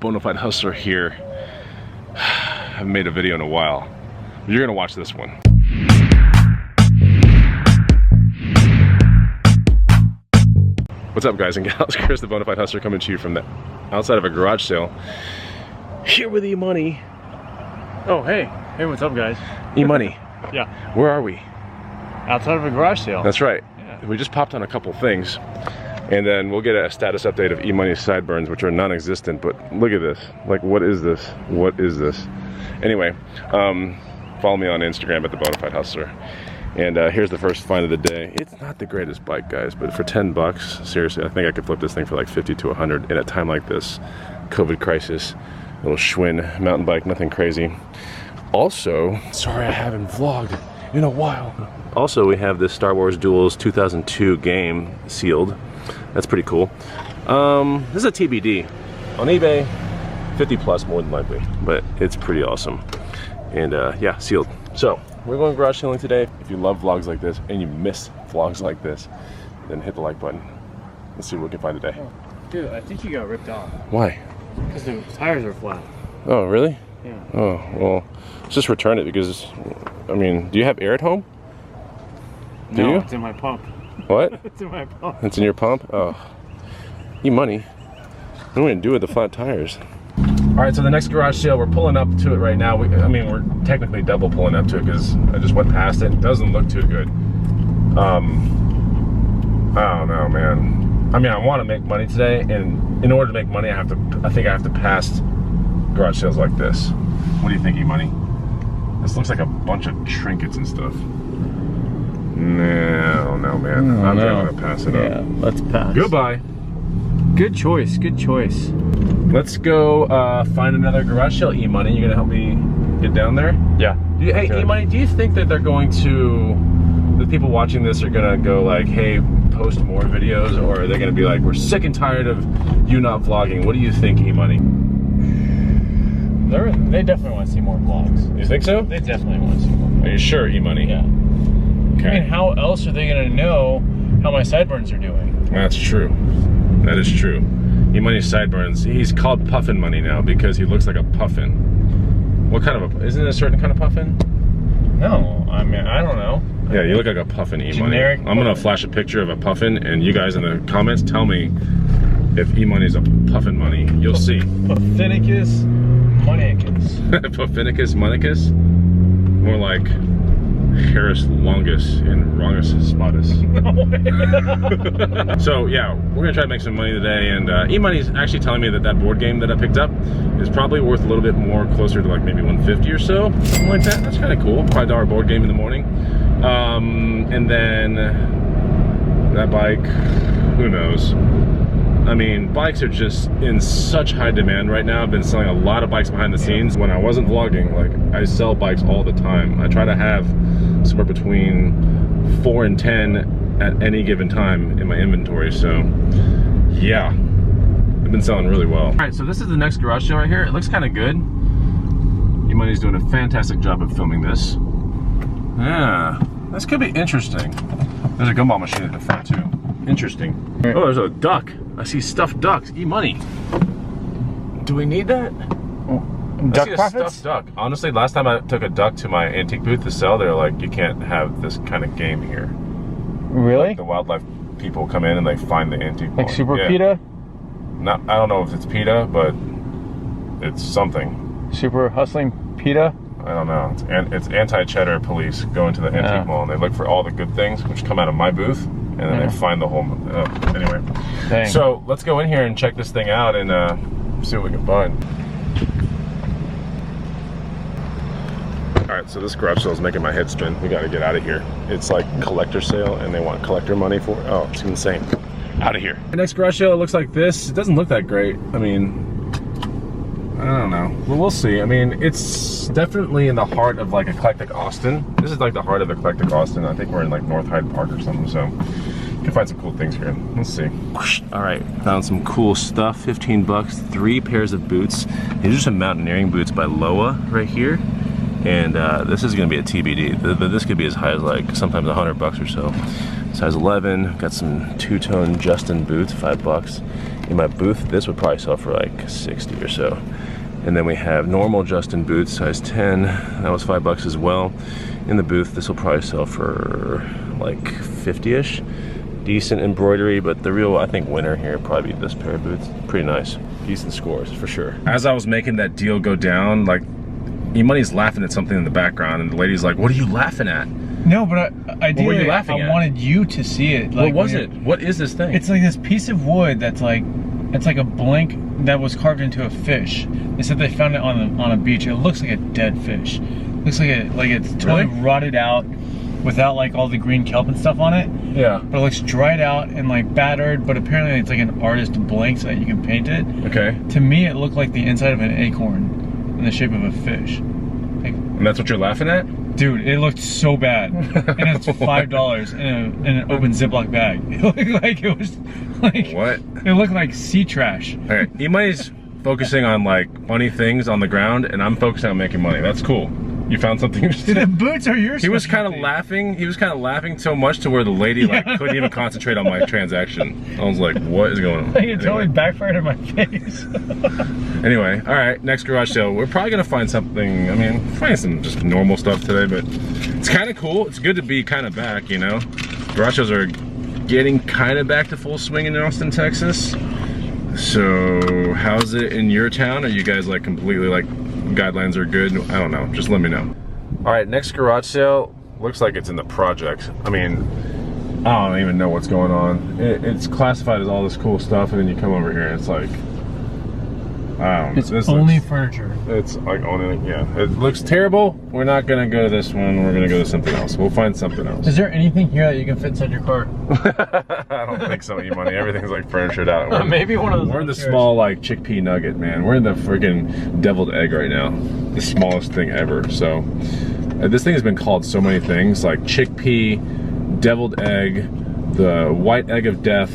Bonafide Hustler here. I haven't made a video in a while. You're gonna watch this one. What's up, guys and gals? Chris the Bonafide Hustler coming to you from the outside of a garage sale. Here with E-Money. Oh, hey. Hey, what's up, guys? E-Money. Yeah. Where are we? Outside of a garage sale. That's right. Yeah. We just popped on a couple things. And then we'll get a status update of E-Money's sideburns, which are non-existent, but look at this. Like, what is this? What is this? Anyway, follow me on Instagram at the Bonafide Hustler. And here's the first find of the day. It's not the greatest bike, guys, but for 10 bucks, seriously, I think I could flip this thing for like 50 to 100 in a time like this. COVID crisis, a little Schwinn mountain bike, nothing crazy. Also, sorry I haven't vlogged in a while. Also, we have this Star Wars Duels 2002 game sealed. That's pretty cool. This is a TBD. On eBay, 50 plus more than likely, but it's pretty awesome. And yeah, sealed. So, we're going garage selling today. If you love vlogs like this and you miss vlogs like this, then hit the like button. Let's see what we can find today. Oh, dude, I think you got ripped off. Why? Because the tires are flat. Oh, really? Yeah. Oh, well, let's just return it because, I mean, do you have air at home? Do no, you? It's in my pump. What? It's in my pump. It's in your pump? Oh. E-Money. What are we gonna do with the flat tires? All right, so the next garage sale, we're pulling up to it right now. I mean, we're technically double pulling up to it because I just went past it. It doesn't look too good. I don't know, man. I mean, I want to make money today, and in order to make money, I think I have to pass garage sales like this. What do you think, E-Money? This looks like a bunch of trinkets and stuff. No, man. I'm gonna pass it up. Yeah, let's pass. Goodbye. Good choice, good choice. Let's go find another garage sale, E-Money. You gonna help me get down there? Yeah. Hey, E-Money, do you think that they're going to, the people watching this are gonna go like, hey, post more videos, or are they gonna be like, we're sick and tired of you not vlogging? What do you think, E-Money? They definitely want to see more vlogs. You think so? They definitely want to see more vlogs. Are you sure, E-Money? Yeah. Okay. I mean, how else are they gonna know how my sideburns are doing? That's true. That is true. E-Money's sideburns, he's called Puffin Money now because he looks like a puffin. What kind of isn't it a certain kind of puffin? No, I mean, I don't know. Yeah, you look like a puffin, E-Money. Generic I'm gonna flash a picture of a puffin, and you guys in the comments tell me if E-Money's a Puffin Money. You'll see. Puffinicus monicus. Puffinicus monicus? More like Harris longus and Rongus spatus. So yeah, we're gonna try to make some money today, and E-Money's actually telling me that that board game that I picked up is probably worth a little bit more, closer to like maybe 150 or so, something like that. That's kind of cool. $5 board game in the morning. And then that bike, who knows? I mean, bikes are just in such high demand right now. I've been selling a lot of bikes behind the scenes. When I wasn't vlogging, like, I sell bikes all the time. I try to have somewhere between 4 and 10 at any given time in my inventory, so yeah, I've been selling really well. All right, so this is the next garage sale right here. It looks kind of good. E-Money's doing a fantastic job of filming this. Yeah, this could be interesting. There's a gumball machine at the front too. Interesting. Oh, there's a duck. I see stuffed ducks. E-Money. Do we need that? Duck I see a profits? stuffed duck. Honestly, last time I took a duck to my antique booth to sell, they're like, you can't have this kind of game here. Really? Like the wildlife people come in and they find the antique Like one. Super Yeah. PETA? Not, I don't know if it's PETA, but it's something. Super hustling PETA? I don't know. It's anti-cheddar police go into the antique mall and they look for all the good things which come out of my booth, and then they find the whole. Anyway, Dang. so let's go in here and check this thing out and see what we can find. All right, so this garage sale is making my head spin. We got to get out of here. It's like collector sale, and they want collector money for it. Oh, it's insane. Out of here. The next garage sale looks like this. It doesn't look that great. I mean, I don't know. Well, we'll see. I mean, it's definitely in the heart of like eclectic Austin. This is like the heart of eclectic Austin. I think we're in like North Hyde Park or something, so you can find some cool things here. Let's see. All right, found some cool stuff. 15 bucks, 3 pairs of boots. These are some mountaineering boots by Loa right here. And this is gonna be a TBD, but this could be as high as like sometimes 100 bucks or so. Size 11, got some two-tone Justin boots, $5. In my booth, this would probably sell for like 60 or so. And then we have normal Justin boots, size 10. That was $5 as well. In the booth, this will probably sell for like 50-ish. Decent embroidery, but the real, I think, winner here would probably be this pair of boots. Pretty nice. Decent scores, for sure. As I was making that deal go down, like, E-Money's laughing at something in the background, and the lady's like, what are you laughing at? No, but I did. What were you laughing at? I wanted you to see it. Like, what was it? What is this thing? It's like this piece of wood that's like, it's like a blank that was carved into a fish. They said they found it on a beach. It looks like a dead fish. Looks like it's totally rotted out without like all the green kelp and stuff on it. Yeah. But it looks dried out and like battered, but apparently it's like an artist blank so that you can paint it. Okay. To me, it looked like the inside of an acorn in the shape of a fish. Like, and that's what you're laughing at? dude, it looked so bad. And it's $5 in an open Ziploc bag. It looked like it was like... What? It looked like sea trash. Okay, E-Money's focusing on like funny things on the ground, and I'm focusing on making money. That's cool. You found something interesting? The boots are yours. He was kind of laughing. He was kind of laughing so much to where the lady like couldn't even concentrate on my transaction. I was like, "What is going on?" Like it totally backfired in my face. Anyway, all right. Next garage sale. We're probably gonna find something. I mean, find some just normal stuff today, but it's kind of cool. It's good to be kind of back, you know. Garage sales are getting kind of back to full swing in Austin, Texas. So, how's it in your town? Are you guys like completely like? Guidelines are good? I don't know, just let me know. All right, next garage sale looks like it's in the project. I mean, I don't even know what's going on. It's classified as all this cool stuff, and then you come over here and it's like, I don't know. It's only furniture. It's like only, yeah. It looks terrible. We're not gonna go to this one. We're gonna go to something else. We'll find something else. Is there anything here that you can fit inside your car? I don't think so, E-Money. Everything's like furnitured out. Maybe one of those. We're in the small like chickpea nugget, man. We're in the freaking deviled egg right now. The smallest thing ever. So this thing has been called so many things, like chickpea, deviled egg, the white egg of death.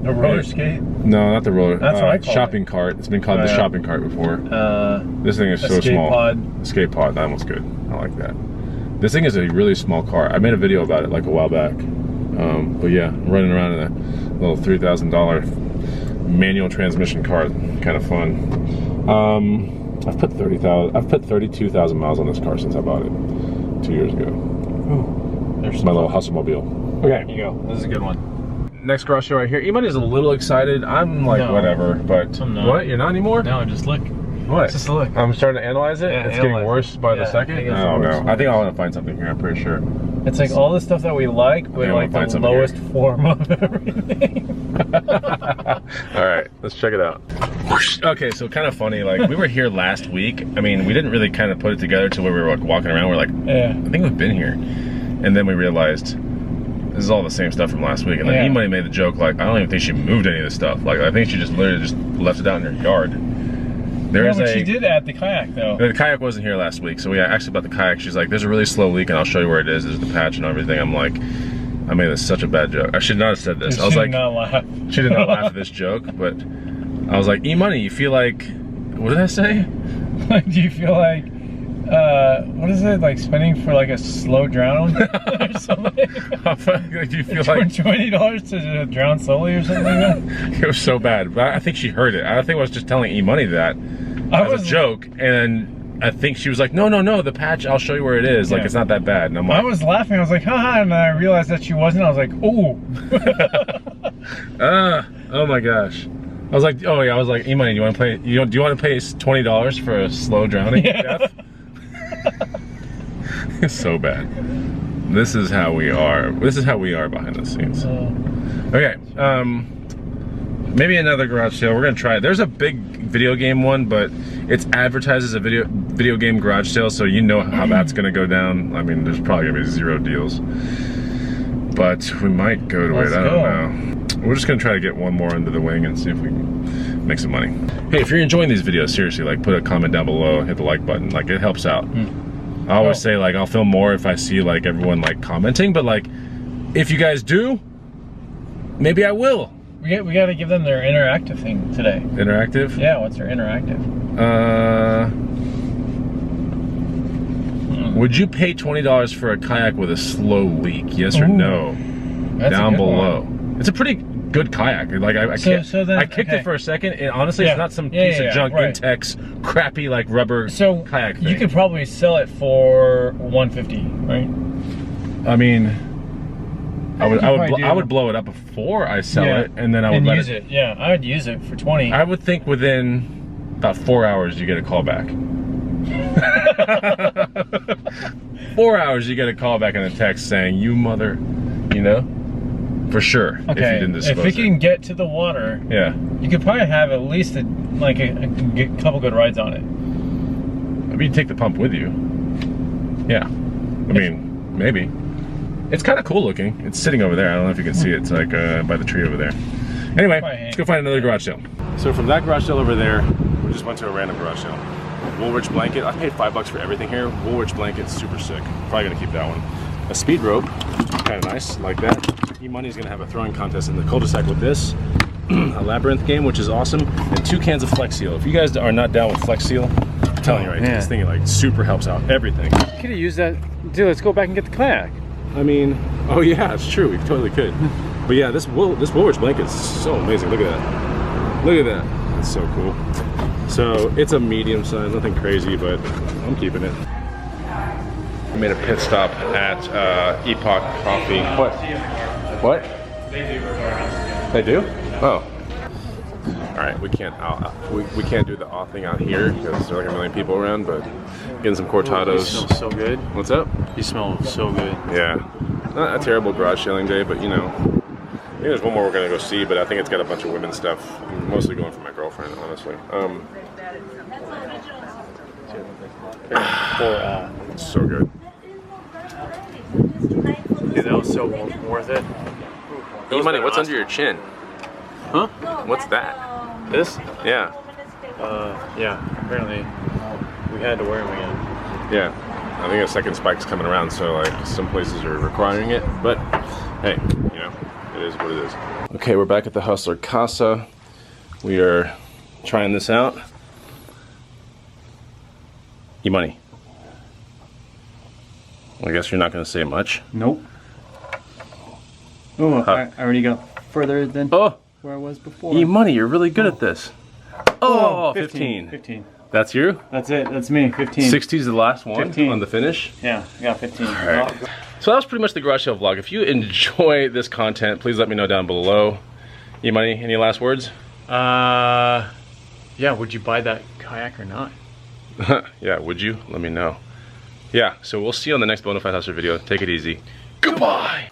A roller skate? No, not the roller. That's what I call shopping cart. It's been called the shopping cart before. This thing is so small. Pod. Escape pod. That one's good. I like that. This thing is a really small car. I made a video about it like a while back. But yeah, I'm running around in a little $3,000 manual transmission car. Kind of fun. I've put 32,000 miles on this car since I bought it 2 years ago. Ooh, there's my little hustle mobile. Okay, here you go. This is a good one. Next garage show right here. E-Money is a little excited. I'm like, whatever, but what? You're not anymore? No, just look. What? It's just a look. I'm starting to analyze it. Yeah, it's getting worse by the second. I don't know. I think I want to find something here. I'm pretty sure. It's like all the stuff that we like, but like the lowest form of everything. All right, let's check it out. Okay, so kind of funny. Like we were here last week. I mean, we didn't really kind of put it together till we were like walking around. We're like, yeah, I think we've been here, and then we realized. This is all the same stuff from last week. And then E-Money made the joke, like, I don't even think she moved any of this stuff. Like, I think she just literally just left it out in her yard. She did add the kayak, though. The kayak wasn't here last week. So we actually bought the kayak. She's like, there's a really slow leak, and I'll show you where it is. There's the patch and everything. I'm like, I made this such a bad joke. I should not have said this. I was like, not laugh. She did not laugh at this joke, but I was like, E-Money, you feel like, what did I say? Like, do you feel like, what is it, like spending for like a slow drown or something? Like, do you feel like $20 to drown slowly or something like that? It was so bad, but I think she heard it. I think I was just telling E-Money that as a joke, and I think she was like, no, the patch, I'll show you where it is. Like, it's not that bad. And I'm like, I was laughing. I was like, haha, and I realized that she wasn't. I was like, ooh. Oh my gosh. I was like, oh yeah, I was like, E-Money, do you want to pay? Do you want to pay $20 for a slow drowning death? It's so bad. This is how we are. This is how we are behind the scenes. Okay, maybe another garage sale. We're gonna try it. There's a big video game one, but it's advertised as a video game garage sale, so you know how that's gonna go down. I mean, there's probably gonna be 0 deals, but we might go to it. I don't know. We're just gonna try to get one more under the wing and see if we can make some money. Hey, if you're enjoying these videos, seriously, like put a comment down below, hit the like button. Like, it helps out. I always say, like, I'll film more if I see like everyone like commenting, but like if you guys do, maybe I will. We got to give them their interactive thing today. Interactive? Yeah, what's their interactive? Would you pay $20 for a kayak with a slow leak? Yes or no? That's down below. One. It's a pretty good kayak. Like I kicked okay. it for a second, and honestly, Yeah. it's not some Yeah, piece yeah, of junk right. Intex crappy like rubber kayak thing. You could probably sell it for $150, right? I mean, I would blow it up before I sell Yeah. it, and then I would let use it. Yeah, I would use it for 20. I would think within about 4 hours you get a call back. 4 hours you get a call back and a text saying, "You mother," you know, for sure. Okay. If you didn't disclose if it can get to the water, yeah, you could probably have at least a couple good rides on it. I mean, you take the pump with you. Yeah, I mean, maybe. It's kind of cool looking. It's sitting over there. I don't know if you can see it. It's like by the tree over there. Anyway, let's go find another garage sale. So from that garage sale over there, we just went to a random garage sale. Woolwich blanket. I paid $5 for everything here. Woolwich blanket, super sick. Probably gonna keep that one. A speed rope, kind of nice, like that. E-Money's gonna have a throwing contest in the cul-de-sac with this. A labyrinth game, which is awesome, and 2 cans of Flex Seal. If you guys are not down with Flex Seal, I'm telling you right, this thing like super helps out everything. You could have used that. Dude, let's go back and get the kayak. I mean, oh yeah, it's true. We totally could. But yeah, this Woolwich blanket is so amazing. Look at that. Look at that. That's so cool. So it's a medium size, nothing crazy, but I'm keeping it. I made a pit stop at Epoch Coffee. What? What? They do regardless. They do? Oh. All right, we can't we can't do the off thing out here because there are like a million people around. But getting some cortados. You smell so good. What's up? You smell so good. Yeah, not a terrible garage selling day, but you know. I think there's one more we're gonna go see, but I think it's got a bunch of women's stuff. I'm mostly going for my girlfriend, honestly. So good. Dude, that was so worth it. E-Money, what's under your chin? Huh? What's that? This? Yeah. Yeah. Apparently, we had to wear them again. Yeah. I think a second spike's coming around, so like some places are requiring it, but hey, you know, it is what it is. Okay, we're back at the Hustler Casa. We are trying this out. E-Money. I guess you're not going to say much. Nope. Oh, I already got further than where I was before. E-Money, you're really good at this. Oh, 15. 15. That's you? That's it. That's me. 15. 60 is the last one 15. on the finish? Yeah, I got 15. All right. So that was pretty much the garage sale vlog. If you enjoy this content, please let me know down below. E-Money, any last words? Yeah, would you buy that kayak or not? Yeah, would you? Let me know. Yeah, so we'll see you on the next Bonafide Hustler video. Take it easy. Goodbye!